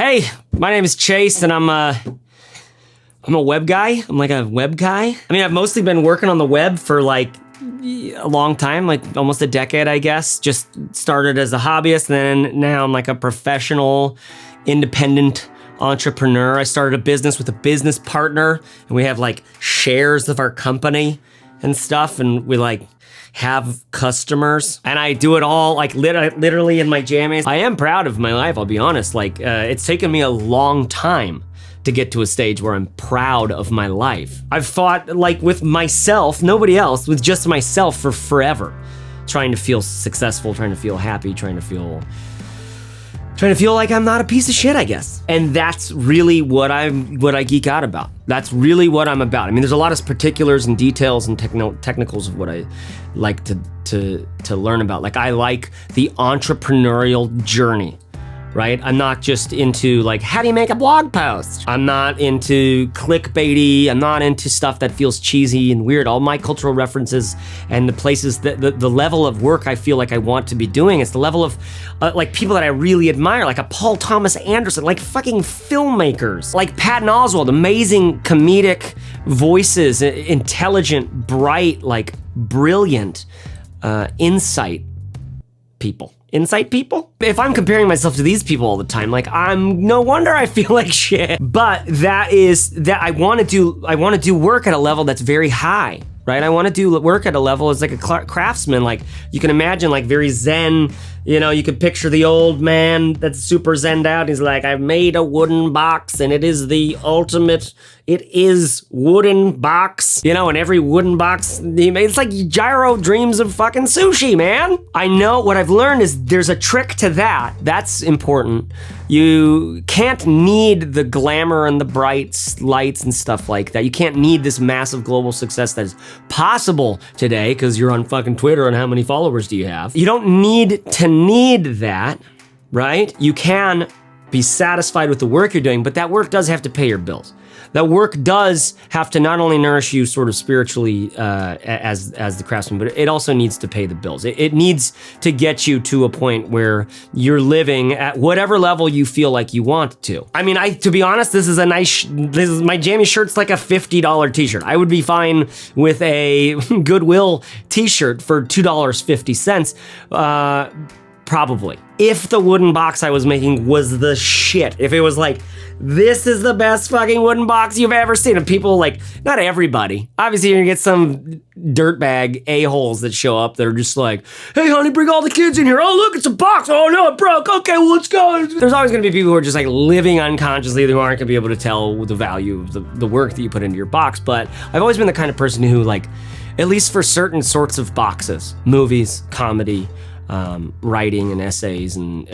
Hey, my name is Chase, and I'm a web guy. I'm like a web guy. I mean, I've mostly been working on the web for like a long time, like almost a decade, I guess. Just started as a hobbyist, and then now I'm like a professional, independent entrepreneur. I started a business with a business partner, and we have like shares of our company and stuff, and we like have customers, and I do it all like literally in my jammies. I am proud of my life, I'll be honest. Like it's taken me a long time to get to a stage where I'm proud of my life. I've fought like with myself, nobody else, with just myself for forever. Trying to feel successful, trying to feel happy, trying to feel like I'm not a piece of shit, I guess. And that's really what I geek out about. That's really what I'm about. I mean, there's a lot of particulars and details and technicals of what I like to learn about. Like, I like the entrepreneurial journey, right? I'm not just into like, how do you make a blog post? I'm not into clickbaity. I'm not into stuff that feels cheesy and weird. All my cultural references and the places that the level of work I feel like I want to be doing is the level of like people that I really admire, like a Paul Thomas Anderson, like fucking filmmakers, like Patton Oswalt, amazing comedic voices, intelligent, bright, like brilliant, insight people. If I'm comparing myself to these people all the time, like no wonder I feel like shit. But I want to do work at a level that's very high, right? I want to do work at a level as like a craftsman. Like you can imagine, like very zen. You know, you could picture the old man that's super zenned out. He's like, I've made a wooden box, and it is the ultimate. It is wooden box. You know, and every wooden box he made, it's like Gyro dreams of fucking sushi, man. I know what I've learned is there's a trick to that. That's important. You can't need the glamour and the bright lights and stuff like that. You can't need this massive global success that is possible today because you're on fucking Twitter and how many followers do you have? You don't need that, right? You can be satisfied with the work you're doing, but that work does have to pay your bills. That work does have to not only nourish you sort of spiritually as the craftsman, but it also needs to pay the bills. It needs to get you to a point where you're living at whatever level you feel like you want to. I mean, to be honest, this is my jammy shirt's like a $50 t-shirt. I would be fine with a Goodwill t-shirt for $2.50. Probably. If the wooden box I was making was the shit, if it was like, this is the best fucking wooden box you've ever seen, and people like, not everybody, obviously you're gonna get some dirtbag a-holes that show up that are just like, hey honey, bring all the kids in here, oh look, it's a box, oh no, it broke, okay, well let's go. There's always gonna be people who are just like living unconsciously, who aren't gonna be able to tell the value of the work that you put into your box. But I've always been the kind of person who, like, at least for certain sorts of boxes, movies, comedy, writing and essays, and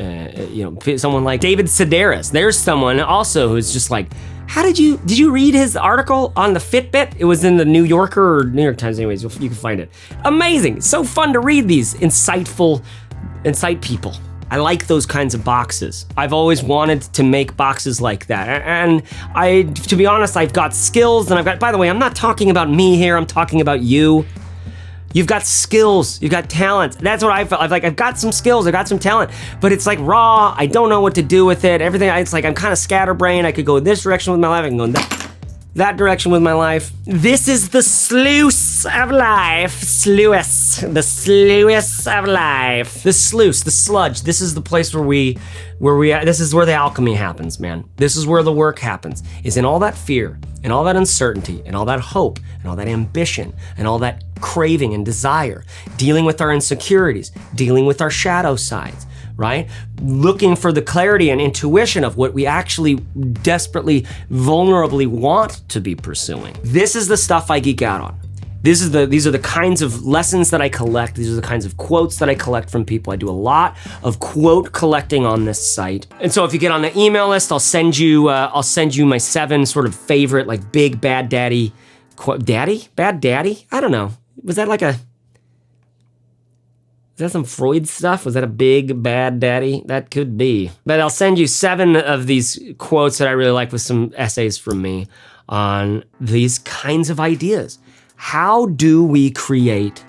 someone like David Sedaris. There's someone also who's just like, did you read his article on the Fitbit? It was in the New Yorker or New York Times, anyways, you can find it. Amazing, so fun to read these incite people. I like those kinds of boxes. I've always wanted to make boxes like that. And to be honest, I've got skills, and by the way, I'm not talking about me here, I'm talking about you. You've got skills, you've got talent. That's what I felt. I've got some skills, I've got some talent, but it's like raw. I don't know what to do with it. Everything, it's like I'm kind of scatterbrained. I could go this direction with my life, I can go in that direction with my life. This is the sluice of life. The sluice of life. The sluice, the sludge. This is the place this is where the alchemy happens, man. This is where the work happens, is in all that fear, and all that uncertainty, and all that hope, and all that ambition, and all that craving and desire, dealing with our insecurities, dealing with our shadow sides, right? Looking for the clarity and intuition of what we actually desperately, vulnerably want to be pursuing. This is the stuff I geek out on. These are the kinds of lessons that I collect. These are the kinds of quotes that I collect from people. I do a lot of quote collecting on this site. And so if you get on the email list, I'll send you my 7 sort of favorite, like, big bad daddy quote. Bad daddy? I don't know. Was that some Freud stuff? Was that a big bad daddy? That could be. But I'll send you 7 of these quotes that I really like with some essays from me on these kinds of ideas. How do we create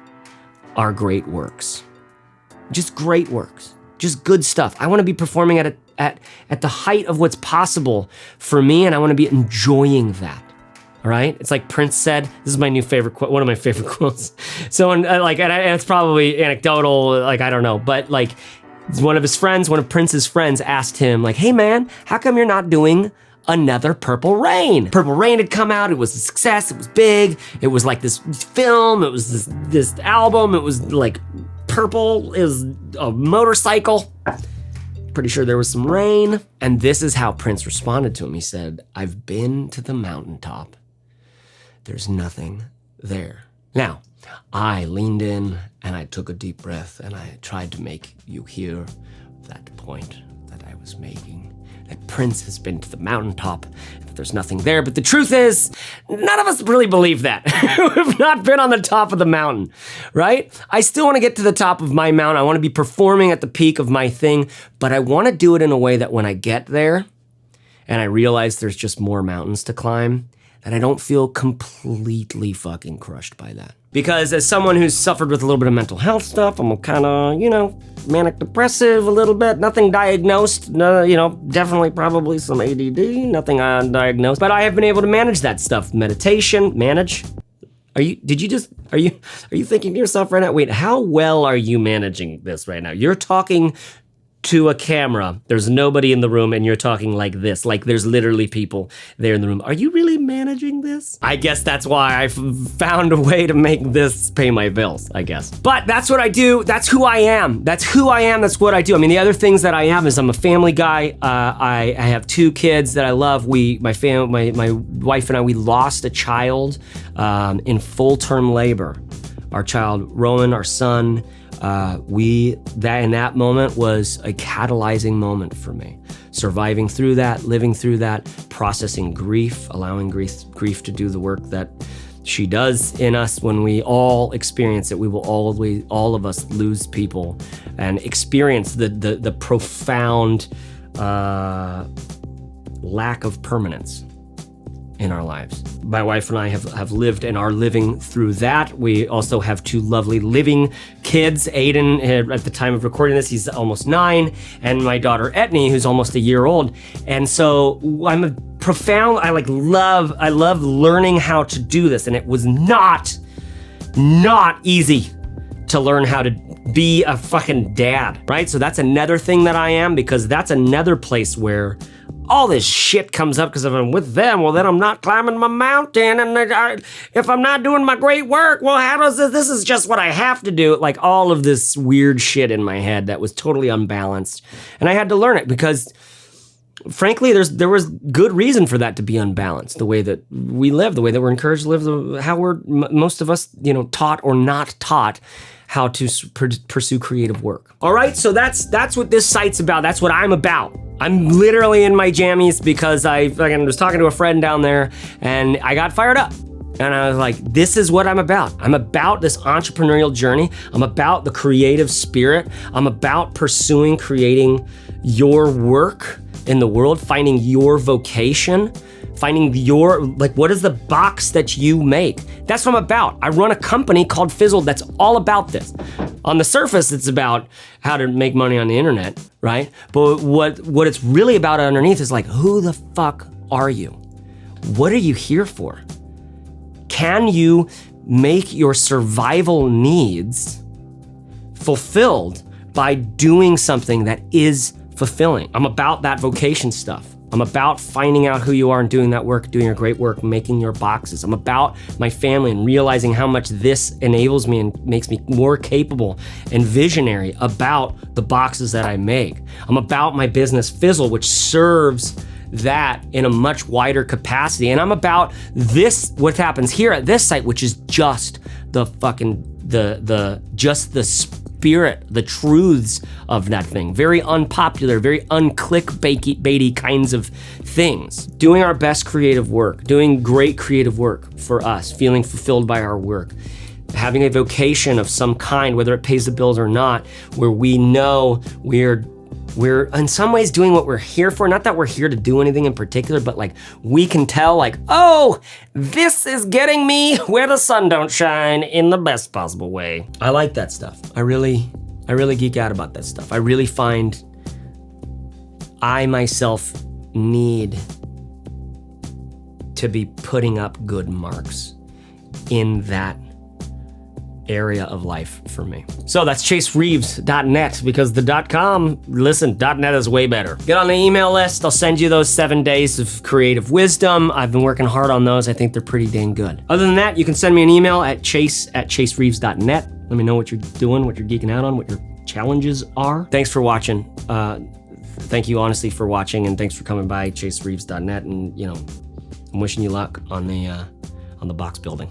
our great works? Just great works, just good stuff. I want to be performing at at the height of what's possible for me, and I want to be enjoying that. All right, it's like Prince said. This is my new favorite quote, one of my favorite quotes. So, and it's probably anecdotal, like I don't know, but like one of Prince's friends asked him, like, "Hey man, how come you're not doing another Purple Rain?" Purple Rain had come out. It was a success. It was big. It was like this film. It was this album. It was like purple is a motorcycle. Pretty sure there was some rain. And this is how Prince responded to him. He said, "I've been to the mountaintop. There's nothing there." Now, I leaned in and I took a deep breath and I tried to make you hear that point that I was making. That Prince has been to the mountaintop, that there's nothing there. But the truth is, none of us really believe that. We've not been on the top of the mountain, right? I still want to get to the top of my mountain. I want to be performing at the peak of my thing, but I want to do it in a way that when I get there and I realize there's just more mountains to climb, that I don't feel completely fucking crushed by that. Because as someone who's suffered with a little bit of mental health stuff, I'm kind of, manic depressive a little bit, nothing diagnosed, definitely probably some ADD, nothing undiagnosed, but I have been able to manage that stuff. Meditation, manage. Are you thinking to yourself right now, wait, how well are you managing this right now? You're talking to a camera, there's nobody in the room, and you're talking like this, like there's literally people there in the room. Are you really managing this? I guess that's why I found a way to make this pay my bills, I guess. But that's what I do. That's who I am. That's what I do. I mean, the other things that I am is I'm a family guy. I have 2 kids that I love. My wife and I, we lost a child in full-term labor. Our child, Rowan, our son, in that moment was a catalyzing moment for me. Surviving through that, living through that, processing grief, allowing grief to do the work that she does in us. When we all experience it, we will always, all of us, lose people and experience the profound lack of permanence in our lives. My wife and I have lived and are living through that. We also have 2 lovely living kids. Aiden, at the time of recording this, he's almost 9, and my daughter Etney, who's almost a year old. And so I love learning how to do this, and it was not easy to learn how to be a fucking dad, right? So that's another thing that I am, because that's another place where all this shit comes up, because if I'm with them, well, then I'm not climbing my mountain. And if I'm not doing my great work, well, how does this is just what I have to do. Like all of this weird shit in my head that was totally unbalanced. And I had to learn it because, frankly, there was good reason for that to be unbalanced. The way that we live, the way that we're encouraged to live, how we're, most of us, taught or not taught how to pursue creative work. All right, so that's what this site's about. That's what I'm about. I'm literally in my jammies because I was talking to a friend down there and I got fired up. And I was like, this is what I'm about. I'm about this entrepreneurial journey. I'm about the creative spirit. I'm about creating your work in the world, finding your vocation, finding what is the box that you make? That's what I'm about. I run a company called Fizzled that's all about this. On the surface, it's about how to make money on the internet, right? But what it's really about underneath is like, who the fuck are you? What are you here for? Can you make your survival needs fulfilled by doing something that is fulfilling? I'm about that vocation stuff. I'm about finding out who you are and doing that work, doing your great work, making your boxes. I'm about my family and realizing how much this enables me and makes me more capable and visionary about the boxes that I make. I'm about my business Fizzle, which serves that in a much wider capacity. And I'm about what happens here at this site, which is just the spirit, the truths of that thing. Very unpopular, very unclickbaity kinds of things. Doing our best creative work, doing great creative work for us, feeling fulfilled by our work, having a vocation of some kind, whether it pays the bills or not, where we know we're in some ways doing what we're here for. Not that we're here to do anything in particular, but like we can tell like, oh, this is getting me where the sun don't shine in the best possible way. I like that stuff. I really geek out about that stuff. I really find I myself need to be putting up good marks in that area of life for me. So that's chasereeves.net, because the .com, listen, .net is way better. Get on the email list. I'll send you those 7 days of creative wisdom. I've been working hard on those. I think they're pretty dang good. Other than that, you can send me an email at chase@chasereeves.net. Let me know what you're doing, what you're geeking out on, what your challenges are. Thanks for watching. Thank you honestly for watching, and thanks for coming by chasereeves.net, and I'm wishing you luck on the box building.